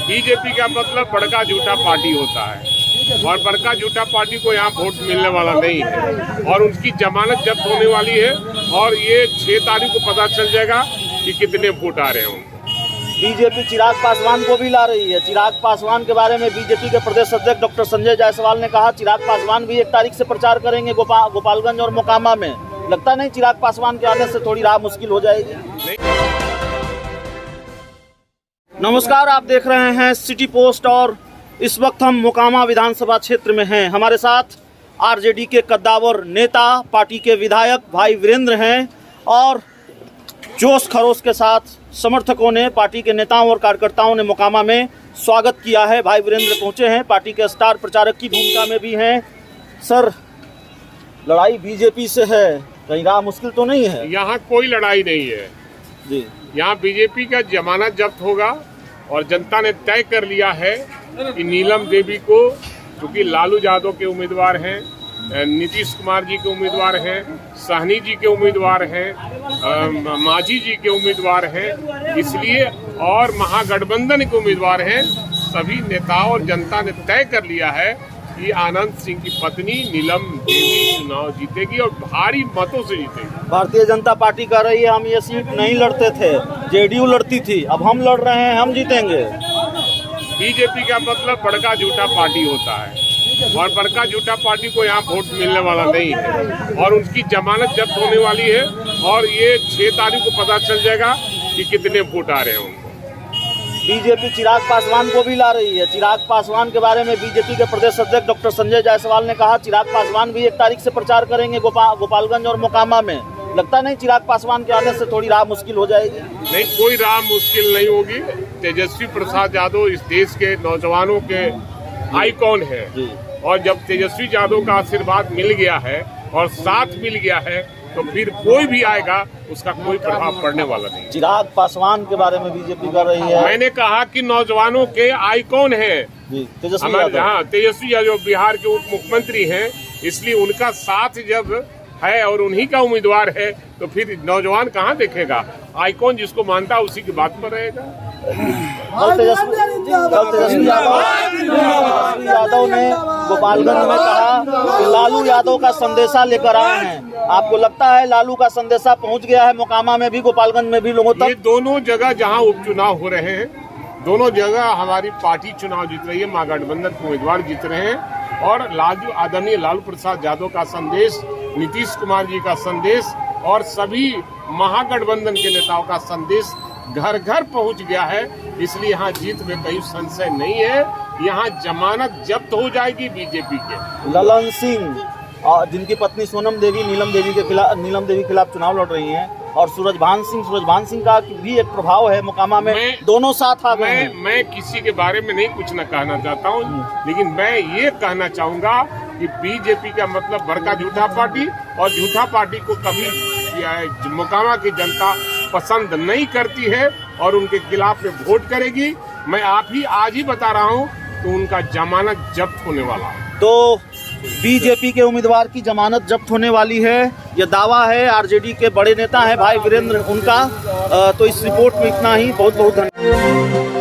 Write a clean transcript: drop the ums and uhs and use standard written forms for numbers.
BJP का मतलब बड़का झूठा पार्टी होता है और बड़का झूठा पार्टी को यहाँ वोट मिलने वाला नहीं है और उनकी जमानत जब्त होने वाली है और ये 6 तारीख को पता चल जाएगा कि कितने वोट आ रहे हैं उनको। बीजेपी चिराग पासवान को भी ला रही है। चिराग पासवान के बारे में बीजेपी के प्रदेश अध्यक्ष डॉक्टर संजय जायसवाल ने कहा चिराग पासवान भी 1 तारीख से प्रचार करेंगे गोपालगंज और मोकामा में। लगता नहीं चिराग पासवान के आने से थोड़ी राह मुश्किल हो जाएगी। नमस्कार, आप देख रहे हैं सिटी पोस्ट और इस वक्त हम मोकामा विधानसभा क्षेत्र में हैं। हमारे साथ आरजेडी के कद्दावर नेता, पार्टी के विधायक भाई वीरेंद्र हैं और जोश खरोश के साथ समर्थकों ने, पार्टी के नेताओं और कार्यकर्ताओं ने मोकामा में स्वागत किया है। भाई वीरेंद्र पहुंचे हैं, पार्टी के स्टार प्रचारक की भूमिका में भी हैं। सर, लड़ाई बीजेपी से है, कहीं राह मुश्किल तो नहीं है? यहाँ कोई लड़ाई नहीं है जी। यहाँ बीजेपी का जमानत जब्त होगा और जनता ने तय कर लिया है कि नीलम देवी को, क्योंकि लालू यादव के उम्मीदवार हैं, नीतीश कुमार जी के उम्मीदवार हैं, सहनी जी के उम्मीदवार हैं, मांझी जी के उम्मीदवार हैं, इसलिए और महागठबंधन के उम्मीदवार हैं। सभी नेताओं और जनता ने तय कर लिया है कि आनंद सिंह की पत्नी नीलम देवी चुनाव जीतेगी और भारी मतों से जीतेगी। भारतीय जनता पार्टी कह रही है हम ये सीट नहीं लड़ते थे, जेडीयू लड़ती थी, अब हम लड़ रहे हैं, हम जीतेंगे। बीजेपी का मतलब बड़का झूठा पार्टी होता है और बड़का झूठा पार्टी को यहाँ वोट मिलने वाला नहीं है और उनकी जमानत जब्त होने वाली है और ये 6 तारीख को पता चल जाएगा कि कितने वोट आ रहे हैं उनको। बीजेपी चिराग पासवान को भी ला रही है। चिराग पासवान के बारे में बीजेपी के प्रदेश अध्यक्ष डॉक्टर संजय जायसवाल ने कहा चिराग पासवान भी 1 तारीख से प्रचार करेंगे गोपालगंज और मोकामा में। लगता नहीं चिराग पासवान के आने से थोड़ी राह मुश्किल हो जाएगी? नहीं, कोई राह मुश्किल नहीं होगी। तेजस्वी प्रसाद यादव इस देश के नौजवानों के आइकॉन है और जब तेजस्वी यादव का आशीर्वाद मिल गया है और साथ मिल गया है तो फिर कोई भी आएगा उसका कोई प्रभाव पड़ने वाला नहीं। चिराग पासवान के बारे में बीजेपी कर रही है। मैंने कहा कि नौजवानों के आइकॉन है तेजस्वी यादव बिहार के उप मुख्यमंत्री हैं, इसलिए उनका साथ जब है और उन्हीं का उम्मीदवार है तो फिर नौजवान कहाँ देखेगा? आइकॉन जिसको मानता उसी की बात पर रहेगा। तेजस्वी यादव ने गोपालगंज में कहा कि लालू यादव का संदेशा लेकर आए हैं। आपको लगता है लालू का संदेशा पहुंच गया है मोकामा में भी, गोपालगंज में भी लोगों तक? ये दोनों जगह जहां उपचुनाव हो रहे हैं, दोनों जगह हमारी पार्टी चुनाव जीत रही है, महागठबंधन के उम्मीदवार जीत रहे हैं और आदरणीय लालू प्रसाद यादव का संदेश, नीतीश कुमार जी का संदेश और सभी महागठबंधन के नेताओं का संदेश घर घर पहुंच गया है। इसलिए यहाँ जीत में कोई संशय नहीं है। यहाँ जमानत जब्त हो जाएगी बीजेपी के। ललन सिंह, जिनकी पत्नी सोनम देवी नीलम देवी के खिलाफ चुनाव लड़ रही हैं, और सूरजभान सिंह का भी एक प्रभाव है मोकामा में, दोनों साथ आ गए हैं। मैं किसी के बारे में नहीं कुछ न कहना चाहता हूँ, लेकिन मैं ये कहना चाहूँगा कि बीजेपी का मतलब बड़का झूठा पार्टी और झूठा पार्टी को कभी मोकामा की जनता पसंद नहीं करती है और उनके खिलाफ में वोट करेगी। मैं आज ही बता रहा हूँ कि उनका जमानत जब्त होने वाला है। तो बीजेपी के उम्मीदवार की जमानत जब्त होने वाली है, यह दावा है आरजेडी के बड़े नेता हैं भाई वीरेंद्र उनका। तो इस रिपोर्ट में इतना ही। बहुत बहुत धन्यवाद।